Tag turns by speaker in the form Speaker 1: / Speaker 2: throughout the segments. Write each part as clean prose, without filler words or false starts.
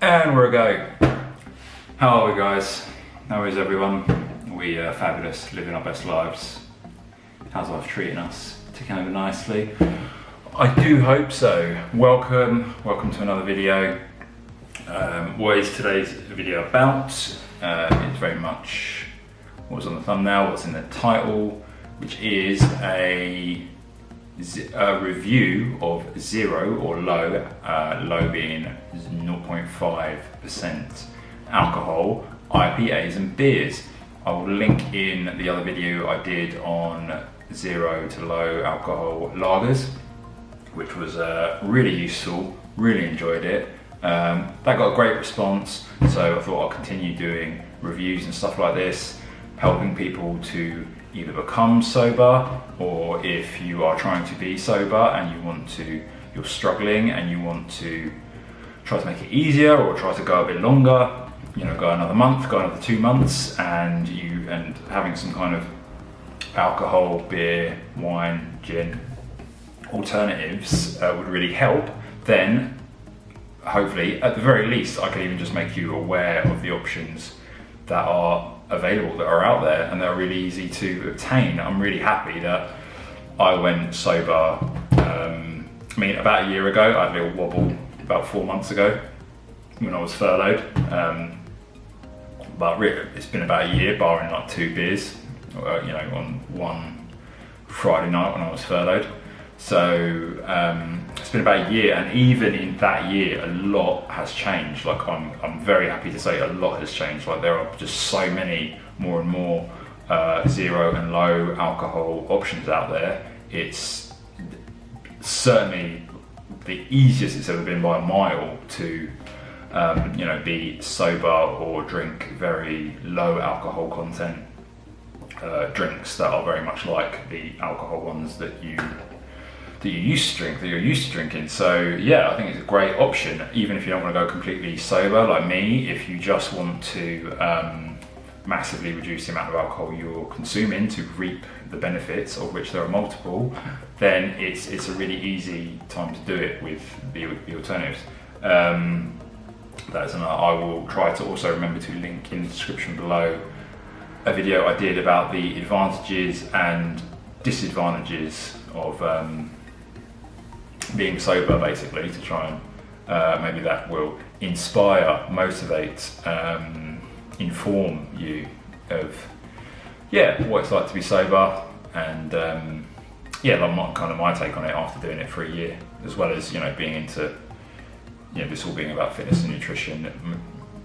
Speaker 1: And we're a go. How are we, guys? How is everyone? We are fabulous, living our best lives. How's life treating us? Ticking over nicely? I do hope so. Welcome to another video. What is today's video about? It's very much what was on the thumbnail, what's in the title, which is a review of zero or low, low being 0.5% alcohol, IPAs and beers. I will link in the other video I did on zero to low alcohol lagers, which was really useful, really enjoyed it. That got a great response, so I thought I'll continue doing reviews and stuff like this, helping people to either become sober, or if you are trying to be sober and you're struggling and you want to try to make it easier or try to go a bit longer, go another month, go another 2 months, and having some kind of alcohol, beer, wine, gin alternatives would really help. Then hopefully, at the very least, I can even just make you aware of the options that are available, that are out there, and they're really easy to obtain. I'm really happy that I went sober, about a year ago. I had a little wobble about 4 months ago when I was furloughed, but really, it's been about a year, barring like 2 beers, on one Friday night when I was furloughed. So it's been about a year, and even in that year, a lot has changed. Like I'm very happy to say a lot has changed. Like there are just so many more and more zero and low alcohol options out there. It's certainly the easiest it's ever been by a mile to be sober or drink very low alcohol content drinks that are very much like the alcohol ones that you're used to drinking. So yeah, I think it's a great option, even if you don't want to go completely sober like me. If you just want to massively reduce the amount of alcohol you're consuming to reap the benefits, of which there are multiple, then it's a really easy time to do it with the alternatives. I will try to also remember to link in the description below a video I did about the advantages and disadvantages of being sober, basically, to try and maybe that will inspire, motivate, inform you of what it's like to be sober, and my take on it after doing it for a year, as well as being into this all being about fitness and nutrition.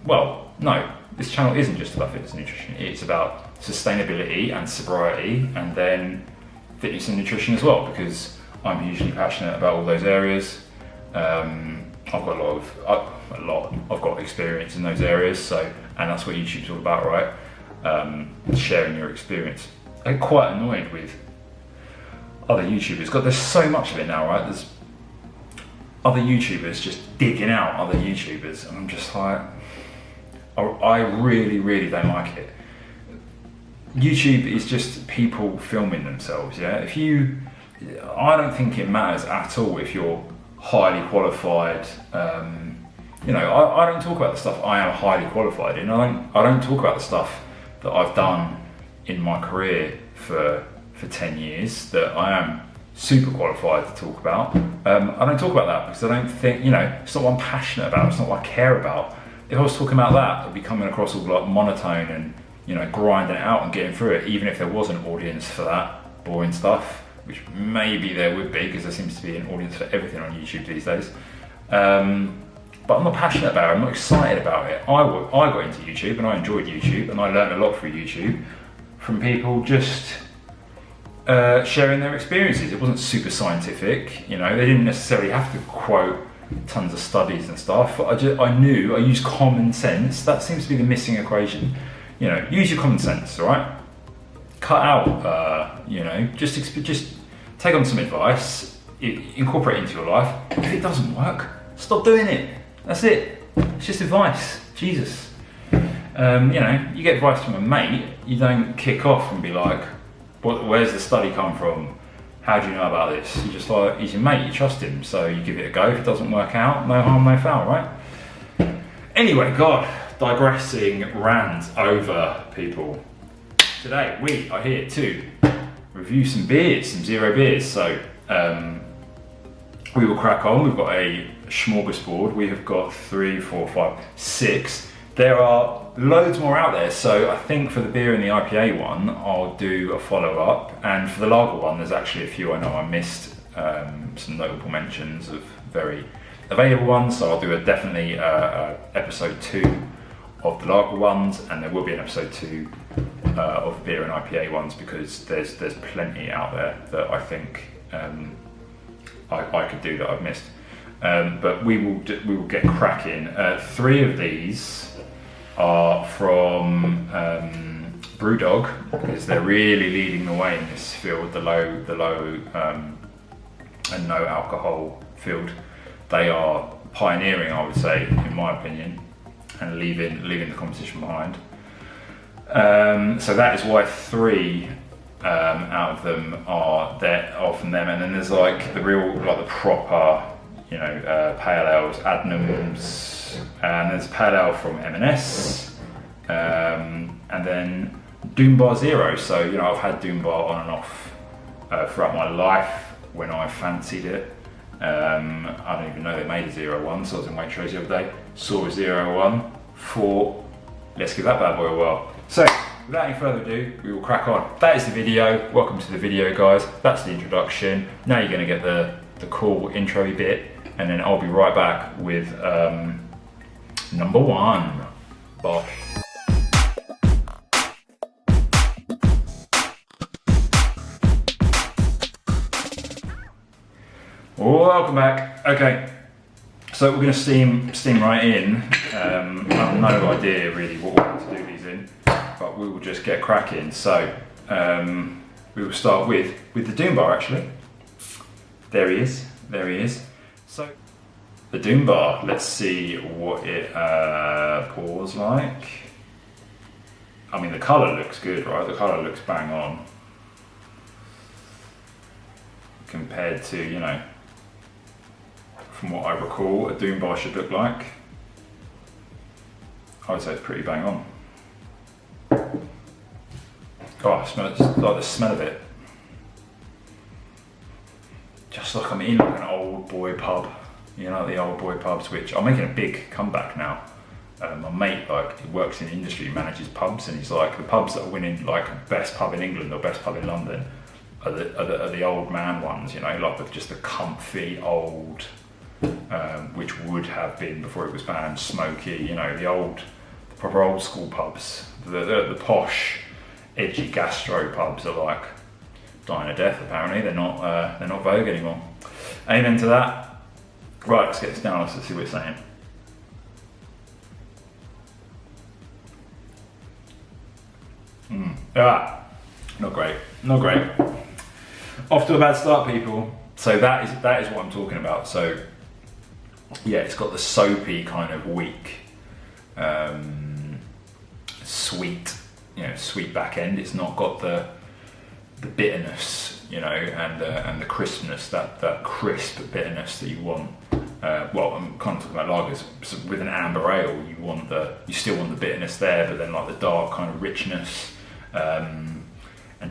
Speaker 1: Well, no, this channel isn't just about fitness and nutrition. It's about sustainability and sobriety, and then fitness and nutrition as well, because I'm hugely passionate about all those areas. I've got experience in those areas, and that's what YouTube's all about, right? Sharing your experience. I get quite annoyed with other YouTubers. God, there's so much of it now, right? There's other YouTubers just digging out other YouTubers, and I'm just like, I really, really don't like it. YouTube is just people filming themselves, yeah? I don't think it matters at all if you're highly qualified. I don't talk about the stuff I am highly qualified in. I don't talk about the stuff that I've done in my career for 10 years that I am super qualified to talk about. I don't talk about that because I don't think, it's not what I'm passionate about, it's not what I care about. If I was talking about that, I'd be coming across all like monotone and, grinding it out and getting through it, even if there was an audience for that boring stuff, which maybe there would be, because there seems to be an audience for everything on YouTube these days. But I'm not passionate about it, I'm not excited about it. I got into YouTube and I enjoyed YouTube, and I learned a lot through YouTube from people just sharing their experiences. It wasn't super scientific, they didn't necessarily have to quote tons of studies and stuff. I used common sense. That seems to be the missing equation. Use your common sense, all right? Cut out, just take on some advice, incorporate it into your life. If it doesn't work, stop doing it. That's it. It's just advice. Jesus. You get advice from a mate, you don't kick off and be like, where's the study come from? How do you know about this? You just he's your mate, you trust him, so you give it a go. If it doesn't work out, no harm, no foul, right? Anyway, God, digressing rant over, people. Today we are here to review some beers, some zero beers. So we will crack on. We've got a smorgasbord. We have got 3, 4, 5, 6. There are loads more out there. So I think for the beer and the IPA one, I'll do a follow up. And for the lager one, there's actually a few I know I missed. Some notable mentions of very available ones. So I'll do definitely episode 2 of the lager ones, and there will be an episode 2 of beer and IPA ones, because there's plenty out there that I think I could do that I've missed. But we will get cracking. 3 of these are from Brewdog, because they're really leading the way in this field, the low and no alcohol field. They are pioneering, I would say, in my opinion, and leaving the competition behind. So that is why 3 out of them are from them, and then there's like the proper, pale ales, Adnams, and there's pale ale from M&S, and then Doombar Zero. So I've had Doombar on and off throughout my life when I fancied it. I don't even know they made a 01, so I was in Waitrose the other day, saw a 01, thought, let's give that bad boy a whirl. So without any further ado, we will crack on. That is the video. Welcome to the video, guys. That's the introduction. Now you're going to get the cool intro bit, and then I'll be right back with number 1, Bosch. Welcome back. Okay, so we're going to steam right in. I have no idea really what we're going to do these in, but we will just get cracking. So we will start with the Doombar. Actually, there he is. So the Doombar. Let's see what it pours like. I mean, the colour looks good, right? The colour looks bang on compared to, from what I recall, a Doombar should look like. I would say it's pretty bang on. Oh, I smell it, just like the smell of it. Just like I'm in like an old boy pub, the old boy pubs, which are making a big comeback now. My mate, he works in the industry, manages pubs, and he's like, the pubs that are winning like best pub in England or best pub in London are the old man ones, like with just the comfy old, which would have been before it was banned, smoky, the proper old school pubs. The posh, edgy gastro pubs are like dying a death. Apparently, they're not vogue anymore. Amen to that. Right, let's get this down. Let's see what it's saying. Not great. Off to a bad start, people. So that is what I'm talking about. So yeah, it's got the soapy kind of weak, sweet, sweet back end. It's not got the bitterness, and the crispness, that crisp bitterness that you want. Well, I'm kind of talking about lagers. So with an amber ale, you still want the bitterness there, but then like the dark kind of richness. And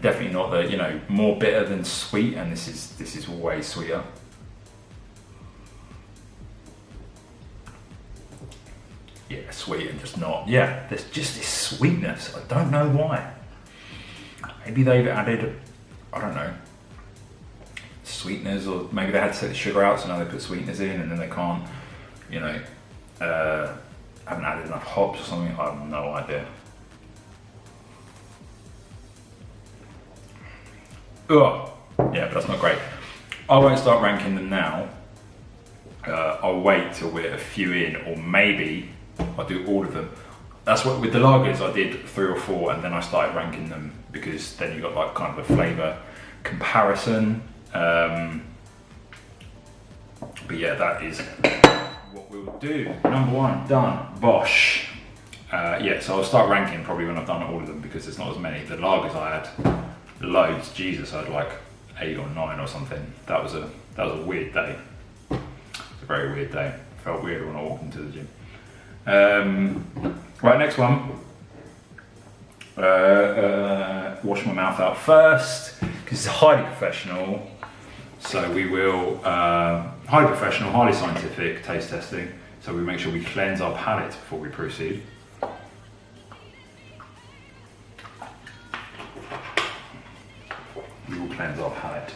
Speaker 1: definitely not the, more bitter than sweet, and this is way sweeter. Yeah, sweet and just not. Yeah, there's just this sweetness. I don't know why. Maybe they've added, I don't know, sweeteners, or maybe they had to take the sugar out, so now they put sweeteners in, and then they can't, haven't added enough hops or something. I have no idea. Oh, yeah, but that's not great. I won't start ranking them now. I'll wait till we're a few in, or maybe I'll do all of them. That's what, with the lagers, I did 3 or 4, and then I started ranking them, because then you got like kind of a flavour comparison. But yeah, that is what we'll do. Number 1, done. Bosch. Yeah, so I'll start ranking probably when I've done all of them, because there's not as many. The lagers I had loads. Jesus, I had like 8 or 9 or something. That was a weird day. It's a very weird day. Felt weird when I walked into the gym. Right, next one. Wash my mouth out first because it's highly professional. So we will highly professional, highly scientific taste testing. So we make sure we cleanse our palate before we proceed. We will cleanse our palate.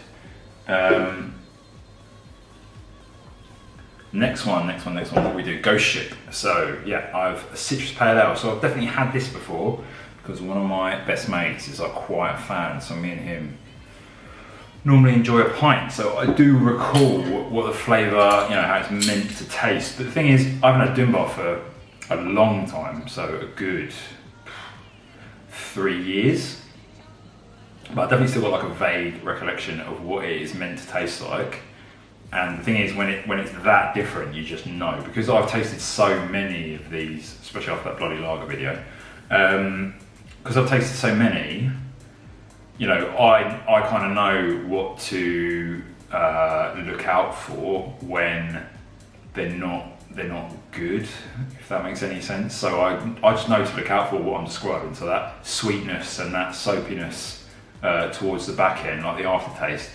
Speaker 1: Next one, what we do, Ghost Ship. So yeah, I've a citrus pale ale. So I've definitely had this before because one of my best mates is quite a fan. So me and him normally enjoy a pint. So I do recall what the flavour, how it's meant to taste. But the thing is, I haven't had Dunbar for a long time, so a good 3 years. But I've definitely still got like a vague recollection of what it is meant to taste like. And the thing is, when it's that different, you just know. Because I've tasted so many of these, especially after that bloody lager video, because I've tasted so many, I kind of know what to look out for when they're not good, if that makes any sense. So I just know to look out for what I'm describing. So that sweetness and that soapiness towards the back end, like the aftertaste,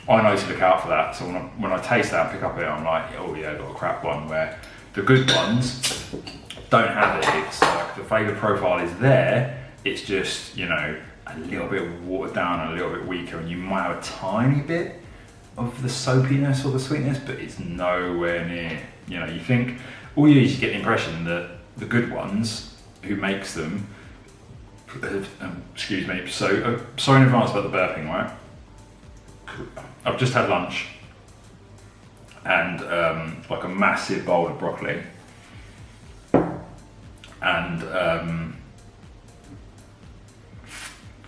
Speaker 1: I know to look out for that. So when I taste that and pick up it, I'm like, oh yeah, I've got a crap one. Where the good ones don't have it. It's like the flavour profile is there. It's just, a little bit watered down and a little bit weaker, and you might have a tiny bit of the soapiness or the sweetness, but it's nowhere near. You think, all you get the impression that the good ones, who makes them, excuse me, so sorry in advance about the burping, right? I've just had lunch and like a massive bowl of broccoli, and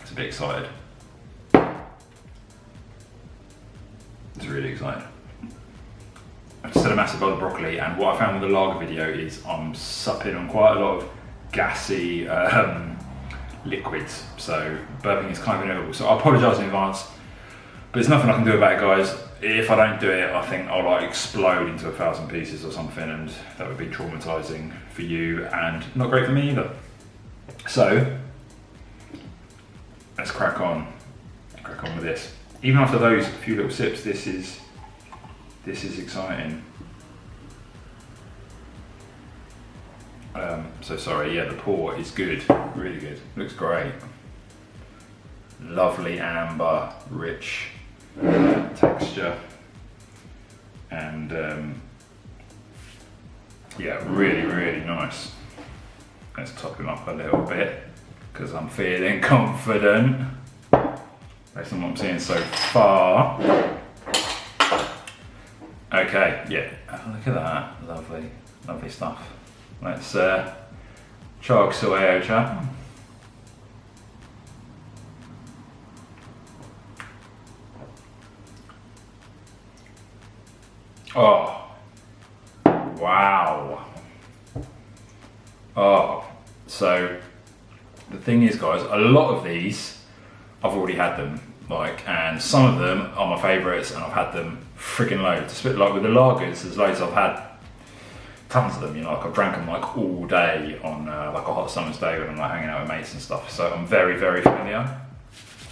Speaker 1: it's a bit excited. It's really excited. I've just had a massive bowl of broccoli, and what I found with the lager video is I'm supping on quite a lot of gassy liquids, so burping is kind of inevitable. So I apologise in advance. But there's nothing I can do about it, guys. If I don't do it, I think I'll like explode into 1,000 pieces or something, and that would be traumatizing for you and not great for me either. So let's crack on with this. Even after those few little sips, this is exciting. So sorry, yeah, the pour is good, really good. Looks great. Lovely amber, rich texture, and yeah, really nice. Let's top him up a little bit because I'm feeling confident based on what I'm seeing so far. Okay, yeah, look at that, lovely stuff. Let's chug away, chap. Oh, wow. Oh, so the thing is, guys, a lot of these, I've already had them, and some of them are my favourites, and I've had them freaking loads. It's a bit like with the lagers, there's loads I've had, tons of them, I've drank them all day on like a hot summer's day when I'm hanging out with mates and stuff. So I'm very familiar.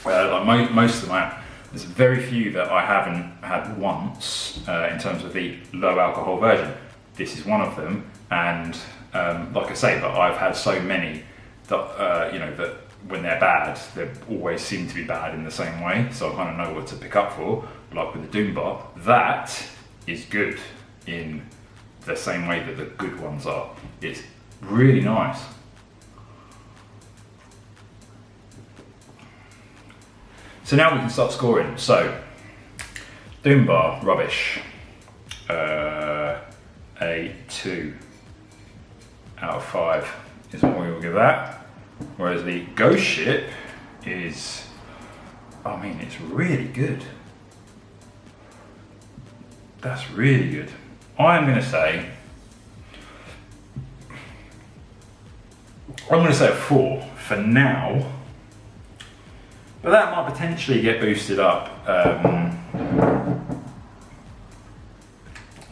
Speaker 1: Most of them I have. There's very few that I haven't had once in terms of the low alcohol version. This is one of them, and like I say, but I've had so many that that when they're bad, they always seem to be bad in the same way. So I kind of know what to pick up for. Like with the Dunbar, that is good in the same way that the good ones are. It's really nice. So now we can start scoring. So, Dunbar, rubbish. A 2 out of 5 is what we will give that. Whereas the Ghost Ship is, it's really good. That's really good. I'm going to say a 4 for now. But that might potentially get boosted up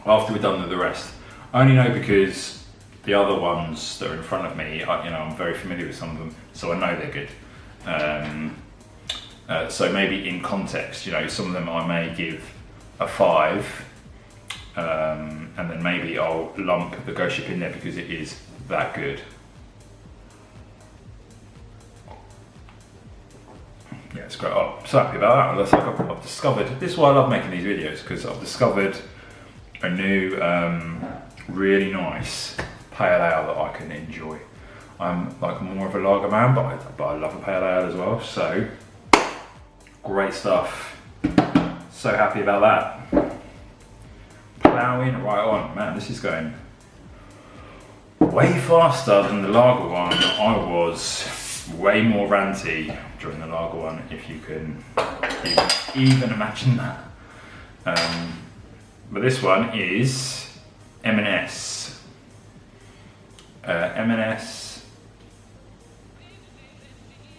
Speaker 1: after we're done with the rest. I only know because The other ones that are in front of me, I'm very familiar with some of them, so I know they're good. So maybe in context, some of them I may give a 5, and then maybe I'll lump the Ghost Ship in there because it is that good. Yeah, it's great. Oh, I'm so happy about that. That's like I've discovered, this is why I love making these videos, because I've discovered a new, really nice pale ale that I can enjoy. I'm like more of a lager man, but I love a pale ale as well, so great stuff. So happy about that. Ploughing right on. Man, this is going way faster than the lager one. I was way more ranty during the lager one, if you can even imagine that. But this one is M&S. M&S.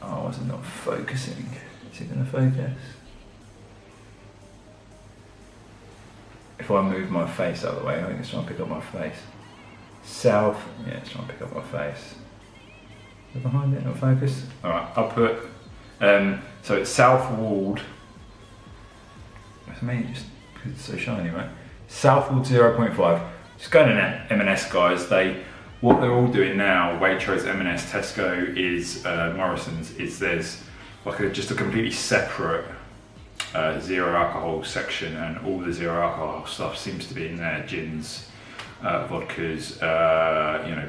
Speaker 1: Oh, is it not focusing? Is it going to focus? If I move my face out of the way, I think it's trying to pick up my face. South, yeah, it's trying to pick up my face. Is it behind it, not focus? Alright, I'll put, so it's Southwold. That's me, just because it's so shiny, right? Southwold 0.5. Just going in M&S, guys. What they're all doing now, Waitrose, M&S, Tesco, is Morrison's, is there's like just a completely separate zero alcohol section, and all the zero alcohol stuff seems to be in there. Gins, vodkas,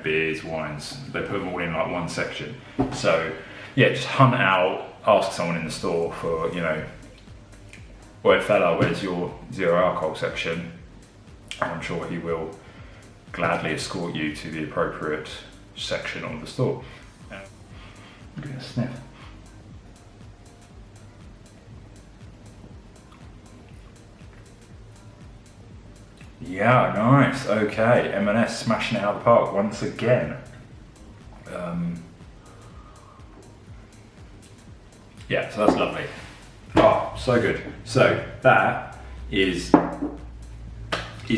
Speaker 1: beers, wines. They put them all in like one section. So yeah, just hunt out, ask someone in the store for, word fella, where's your zero alcohol section? And I'm sure he will gladly escort you to the appropriate section of the store. Give it a sniff. Yeah, nice. Okay, M&S smashing it out of the park once again. Yeah, so that's lovely. Oh, so good. So that is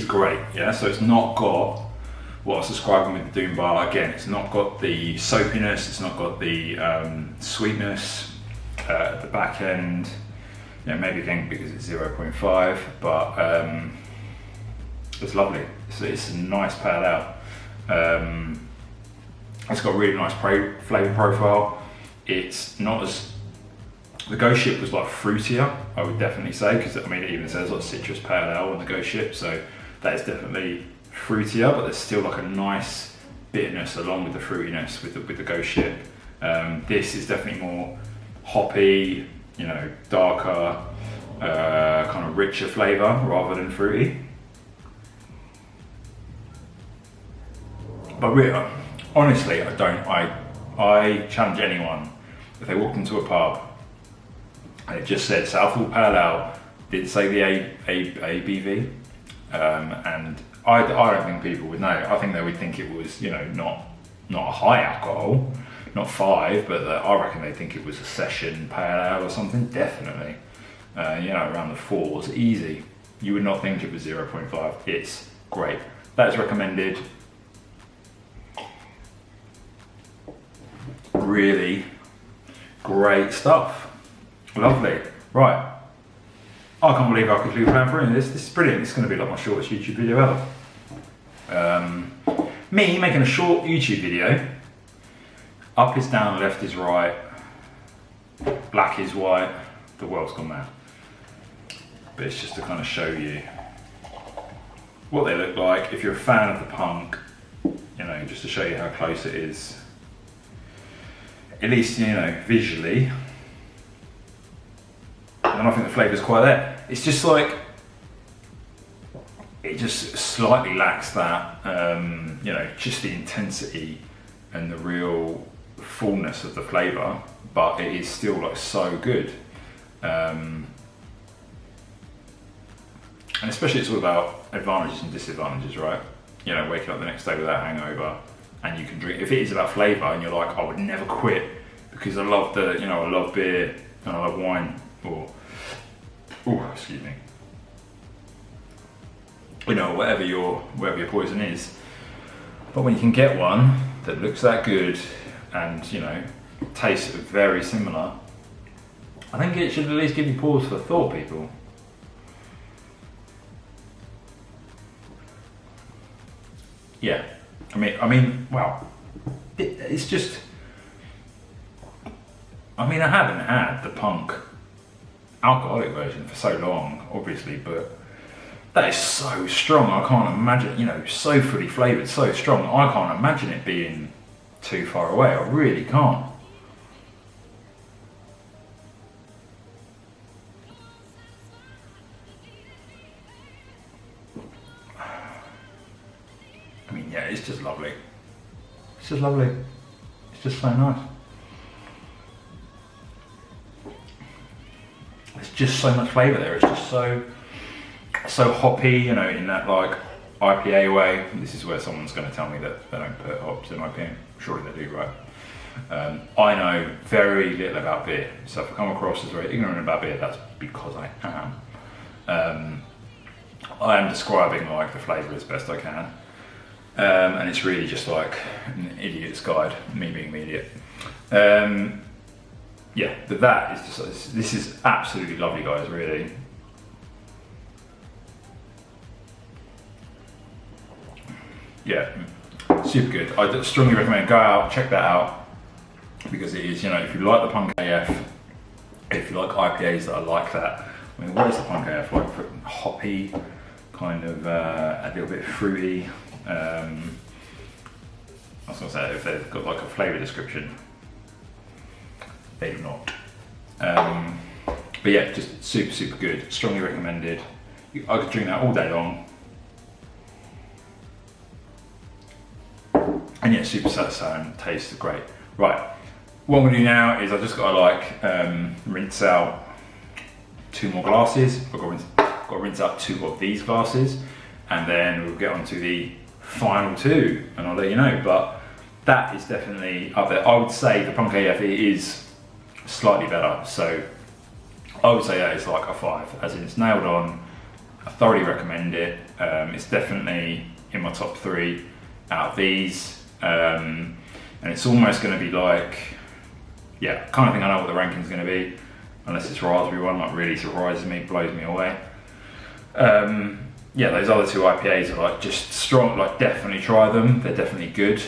Speaker 1: great. Yeah, so it's not got what I was describing with the Doom Bar. Again, it's not got the soapiness. It's not got the sweetness at the back end. Maybe think because it's 0.5, but it's lovely. It's a nice pale ale. It's got a really nice flavour profile. It's not as, the Ghost Ship was like fruitier, I would definitely say, because it even says like citrus pale ale on the Ghost Ship, so that is definitely fruitier, but there's still like a nice bitterness along with the fruitiness with the Ghost Ship. This is definitely more hoppy, darker, kind of richer flavour rather than fruity. But really, honestly, I challenge anyone, if they walked into a pub and it just said Southwold Pale Ale, didn't say the ABV, and I don't think people would know. I think they would think it was, not a high alcohol, not 5, but I reckon they think it was a session pale ale or something, definitely. Around the 4s, easy. You would not think it was 0.5. It's great. That is recommended. Really great stuff. Lovely. Right. I can't believe I could do plan for this. This is brilliant. It's going to be like my shortest YouTube video ever. Me making a short YouTube video. Up is down, left is right, black is white. The world's gone mad. But it's just to kind of show you what they look like. If you're a fan of the punk, just to show you how close it is. At least, visually. And I think the flavour's quite there. It's just like, it just slightly lacks that, just the intensity and the real fullness of the flavour, but it is still like so good. And especially it's all about advantages and disadvantages, right? Waking up the next day without hangover, and you can drink, if it is about flavour and you're like, I would never quit because I love I love beer and I love wine, or excuse me, whatever your poison is, But when you can get one that looks that good and, you know, tastes very similar, I think it should at least give you pause for thought, people. Yeah, I mean, wow. It's just, I mean, I haven't had the punk alcoholic version for so long, obviously, but that is so strong. I can't imagine, you know, so fully flavoured, so strong. I can't imagine it being too far away. I really can't. I mean, yeah, it's just lovely. It's just lovely. It's just so nice. There's just so much flavour there. It's just so hoppy, you know, in that like IPA way. This is where someone's going to tell me that they don't put hops in IPA. Surely they do, right? I know very little about beer, so if I come across as very ignorant about beer, that's because I am. I am describing like the flavour as best I can, and it's really just like an idiot's guide, me being the idiot. Yeah, but that is just, this is absolutely lovely, guys, really. Yeah, super good. I strongly recommend go out, check that out, because it is, you know, if you like the Punk AF, if you like IPAs that are like that, I mean, what is the Punk AF like? Hoppy, kind of a little bit fruity. I was gonna say if they've got like a flavour description. They do not. But yeah, just super good. Strongly recommended. I could drink that all day long. And yeah, super satisfying, tastes great. Right, what I'm gonna do now is I've just gotta like rinse out 2 more glasses. I've got to rinse out 2 of these glasses, and then we'll get on to the final 2, and I'll let you know. But that is definitely up there. I would say the Punk AF is slightly better, so I would say that it's like a 5, as in it's nailed on. I thoroughly recommend it. It's definitely in my top 3 out of these, and it's almost going to be like, yeah, kind of think I know what the ranking's going to be, unless it's raspberry one, like really surprises me, blows me away. Yeah, those other 2 IPAs are like just strong, like definitely try them, they're definitely good.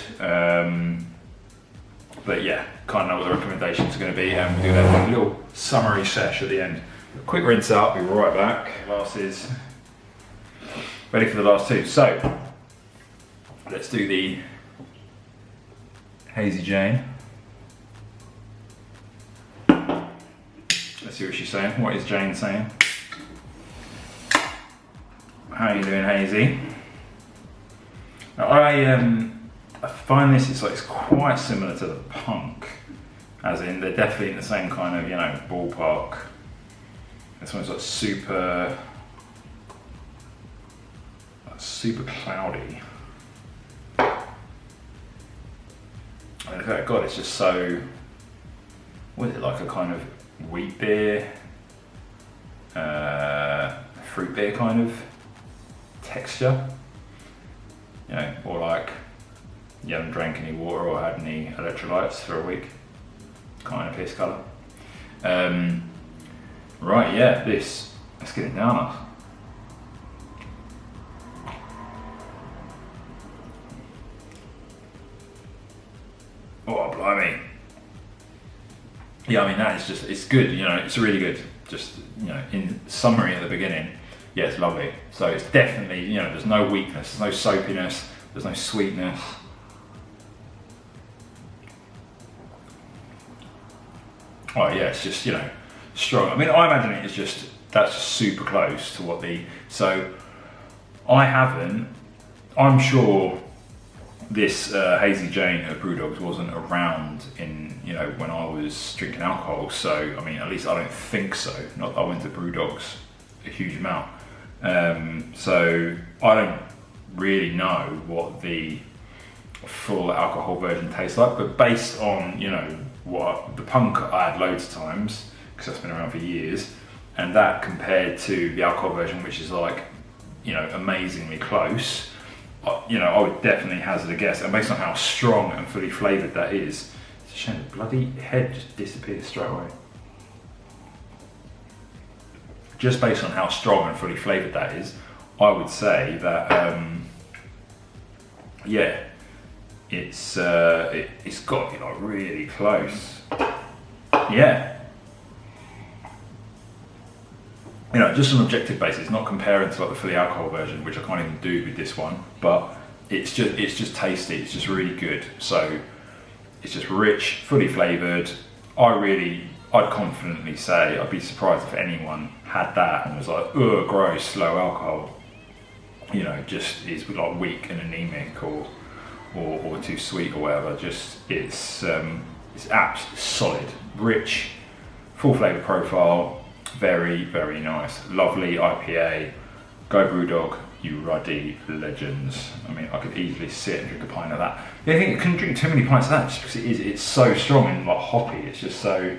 Speaker 1: But yeah, kind of know what the recommendations are going to be, and we'll do that little summary sesh at the end. Quick rinse out, be right back. Glasses ready for the last 2. So let's do the Hazy Jane. Let's see what she's saying. What is Jane saying? How are you doing, Hazy? Now, I find this it's quite similar to the Punk, as in they're definitely in the same kind of, you know, ballpark. This one's like super cloudy. And God, it's just so, what is it, like a kind of wheat beer, fruit beer kind of texture, you know, or like you haven't drank any water or had any electrolytes for a week, kind of piss colour. Right, yeah, let's get it down us. Oh, blimey. Yeah, I mean, that is just, it's good, you know, it's really good. Just, you know, in summary at the beginning, yeah, it's lovely. So it's definitely, you know, there's no weakness, there's no soapiness, there's no sweetness. Oh yeah, it's just, you know, strong. I mean, I imagine it is just, that's super close to what the, so I'm sure this Hazy Jane at Brewdog's wasn't around in, you know, when I was drinking alcohol. So, I mean, at least I don't think so. Not that I went to Brewdog's a huge amount. So I don't really know what the full alcohol version tastes like, but based on, you know, what the Punk I had loads of times, because that's been around for years, and that compared to the alcohol version, which is like, you know, amazingly close, you know, I would definitely hazard a guess, and based on how strong and fully flavoured that is, it's a shame the bloody head just disappears straight away. Just based on how strong and fully flavoured that is, I would say that, yeah, it's got to be like really close. Yeah. You know, just on an objective basis, not comparing to like the fully alcohol version, which I can't even do with this one, but it's just tasty. It's just really good. So it's just rich, fully flavoured. I'd confidently say I'd be surprised if anyone had that and was like, ugh, gross, low alcohol. You know, just is like weak and anemic or too sweet or whatever. Just it's absolutely solid, rich, full flavour profile. Very, very nice. Lovely IPA. Go Brewdog, you ruddy legends. I mean, I could easily sit and drink a pint of that. The only thing, I couldn't drink too many pints of that just because it's so strong and like hoppy. It's just so...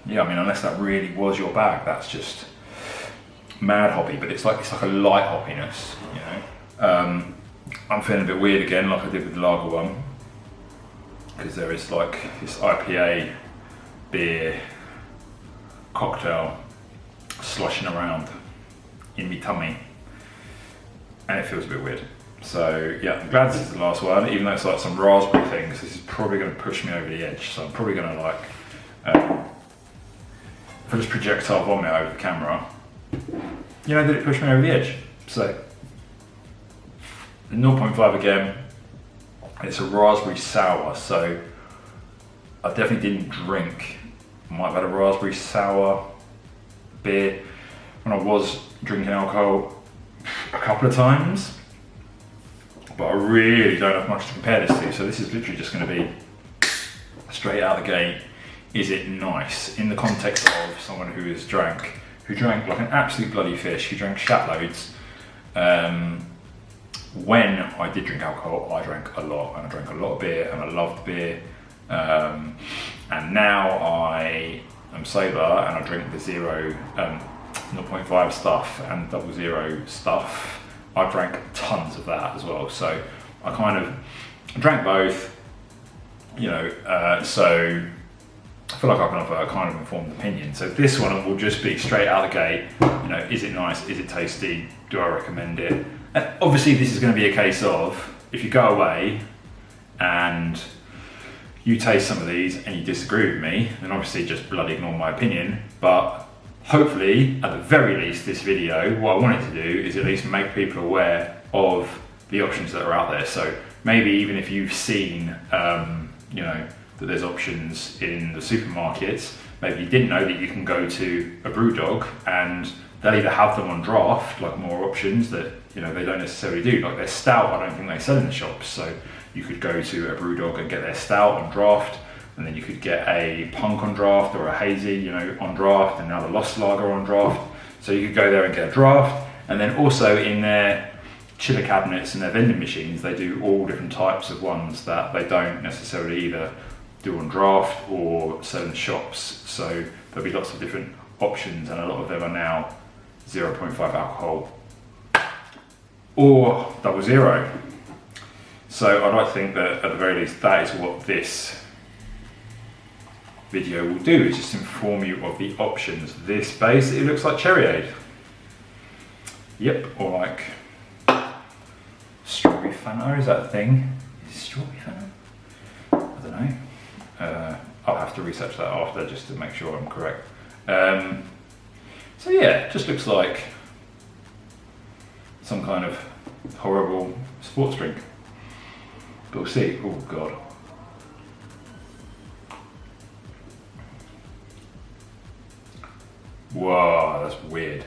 Speaker 1: Yeah, I mean, unless that really was your bag, that's just mad hoppy, but it's like a light hoppiness, you know. I'm feeling a bit weird again, like I did with the lager one, because there is like this IPA beer cocktail sloshing around in my tummy, and it feels a bit weird. So yeah, I'm glad this is the last one, even though it's like some raspberry things. This is probably going to push me over the edge, so I'm probably going to like, if I just projectile vomit over the camera, you know, did it push me over the edge? So 0.5 again. It's a raspberry sour, so I definitely didn't drink. I might have had a raspberry sour beer when I was drinking alcohol a couple of times, but I really don't have much to compare this to. So this is literally just going to be straight out the gate. Is it nice in the context of someone who drank like an absolute bloody fish, who drank shat loads? When I did drink alcohol, I drank a lot, and I drank a lot of beer, and I loved beer. And now I am sober, and I drink the 0.5 stuff and 0.0 stuff. I drank tons of that as well, so I drank both, you know, so I feel like I can have a kind of informed opinion. So this one will just be straight out the gate, you know, is it nice, is it tasty, do I recommend it? And obviously this is going to be a case of, if you go away and you taste some of these and you disagree with me, then obviously just bloody ignore my opinion. But hopefully, at the very least, this video, what I want it to do is at least make people aware of the options that are out there. So maybe even if you've seen, you know, that there's options in the supermarkets, maybe you didn't know that you can go to a Brewdog and they'll either have them on draft, like more options that, you know, they don't necessarily do. Like their stout, I don't think they sell in the shops. So you could go to a Brewdog and get their stout on draft, and then you could get a punk on draft or a hazy, you know, on draft, and now the Lost Lager on draft. So you could go there and get a draft, and then also in their chiller cabinets and their vending machines, they do all different types of ones that they don't necessarily either do on draft or sell in shops. So there'll be lots of different options, and a lot of them are now 0.5 alcohol or 0.0. So I'd like to think that at the very least that is what this video will do, is just inform you of the options. This basically looks like Cherryade. Yep, or like strawberry Fanta, is that a thing? Is it strawberry Fanta? I don't know. I'll have to research that after just to make sure I'm correct. So yeah, it just looks like some kind of horrible sports drink. But we'll see. Oh god. Whoa, that's weird.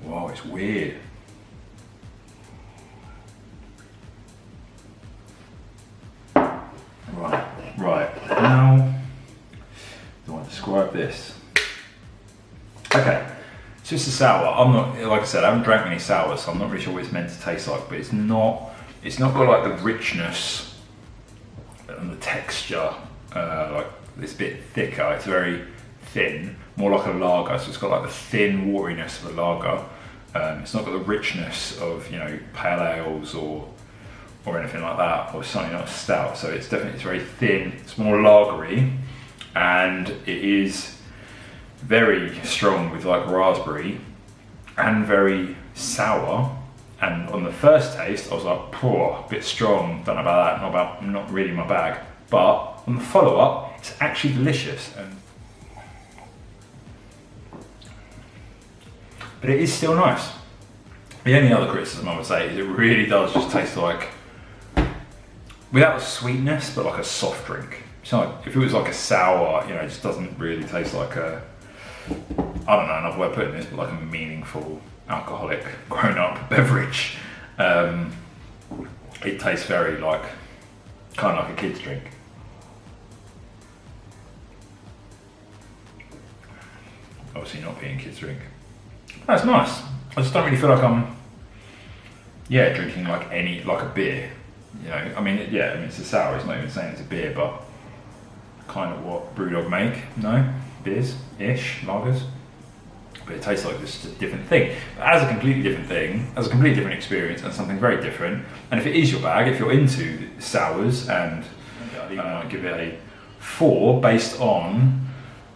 Speaker 1: Whoa, it's weird. Right. Now, do I want to describe this? Okay. So it's a sour. I'm not, like I said, I haven't drank many sours, so I'm not really sure what it's meant to taste like, but it's not got like the richness and the texture like this bit thicker. It's very thin, more like a lager. So it's got like the thin wateriness of a lager. It's not got the richness of, you know, pale ales or anything like that, or something like stout. So it's very thin. It's more lagery, and it is very strong with like raspberry, and very sour. And on the first taste, I was like, poor, a bit strong. Don't know about that. Not really my bag. But on the follow up, it's actually delicious. But it is still nice. The only other criticism I would say is it really does just taste like, without the sweetness, but like a soft drink. So like, if it was like a sour, you know, it just doesn't really taste like a, I don't know another way of putting this, but like a meaningful alcoholic grown-up beverage. It tastes very like, kind of like a kid's drink. Obviously not being a kid's drink. That's nice. I just don't really feel like I'm, drinking like a beer. You know, I mean, it's a sour. It's not even saying it's a beer, but kind of what Brewdog make. No, beers-ish, lagers. But it tastes like this is a different thing. But as a completely different thing, as a completely different experience, and something very different. And if it is your bag, if you're into sours, and I'd even give it a 4 based on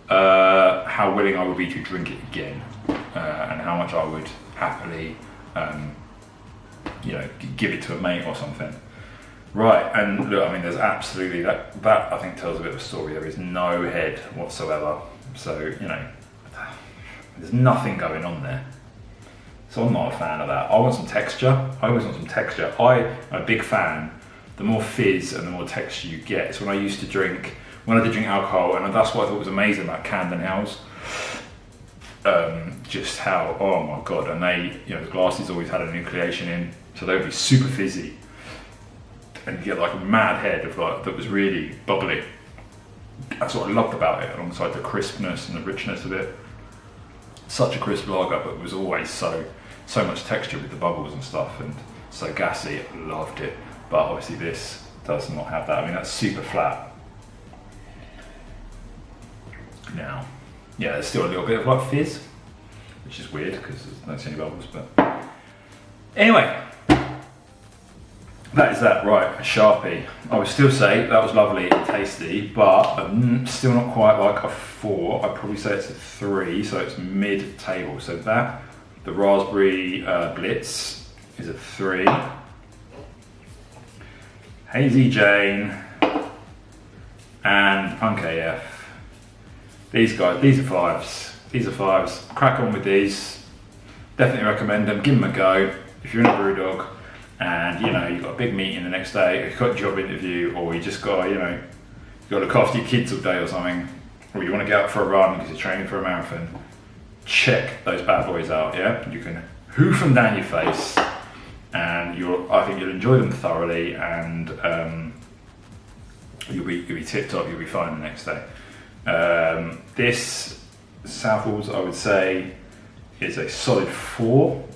Speaker 1: how willing I would be to drink it again, and how much I would happily, give it to a mate or something. Right, and look, I mean, there's absolutely that I think tells a bit of a story. There is no head whatsoever, so you know, there's nothing going on there. So I'm not a fan of that. I want some texture. I always want some texture. I'm a big fan. The more fizz and the more texture you get. It's when I did drink alcohol, and that's what I thought was amazing about Camden House. Just how, oh my god, and they, you know, the glasses always had a nucleation in, so they would be super fizzy. And you get like a mad head of like, that was really bubbly. That's what I loved about it, alongside the crispness and the richness of it. Such a crisp lager, but it was always so much texture with the bubbles and stuff, and so gassy. I loved it. But obviously this does not have that. I mean, that's super flat. Now, yeah, there's still a little bit of like fizz, which is weird because I don't see any bubbles, but anyway. That is that, right, a Sharpie. I would still say that was lovely and tasty, but still not quite like a 4. I'd probably say it's a 3, so it's mid-table. So that, the Raspberry Blitz is a 3. Hazy Jane and Punk AF. These guys, these are 5s. These are 5s. Crack on with these. Definitely recommend them. Give them a go. If you're in a Brewdog, and you know, you've got a big meeting the next day, you've got a job interview, or you just got, you know, you've got to look after your kids all day or something, or you want to get out for a run because you're training for a marathon, check those bad boys out, yeah? You can hoof them down your face, and I think you'll enjoy them thoroughly, and you'll be tip top, you'll be fine the next day. This Southall's, I would say, is a solid 4.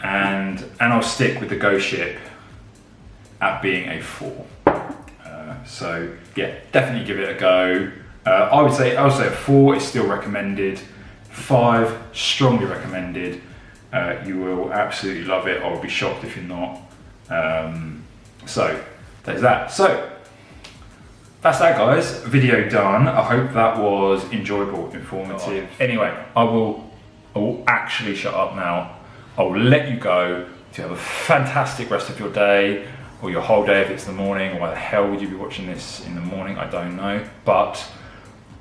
Speaker 1: And I'll stick with the Ghost Ship at being a 4. So yeah, definitely give it a go. I would say a 4 is still recommended. 5, strongly recommended. You will absolutely love it. I would be shocked if you're not. So there's that. So that's that, guys. Video done. I hope that was enjoyable, informative. Anyway, I will actually shut up now. I will let you go to have a fantastic rest of your day, or your whole day if it's the morning. Why the hell would you be watching this in the morning? I don't know, but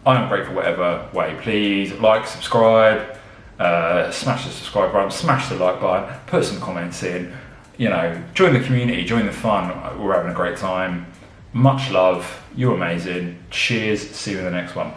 Speaker 1: I am grateful whatever way. Please like, subscribe, smash the subscribe button, smash the like button, put some comments in, you know, join the community, join the fun. We're having a great time. Much love, you're amazing. Cheers, see you in the next one.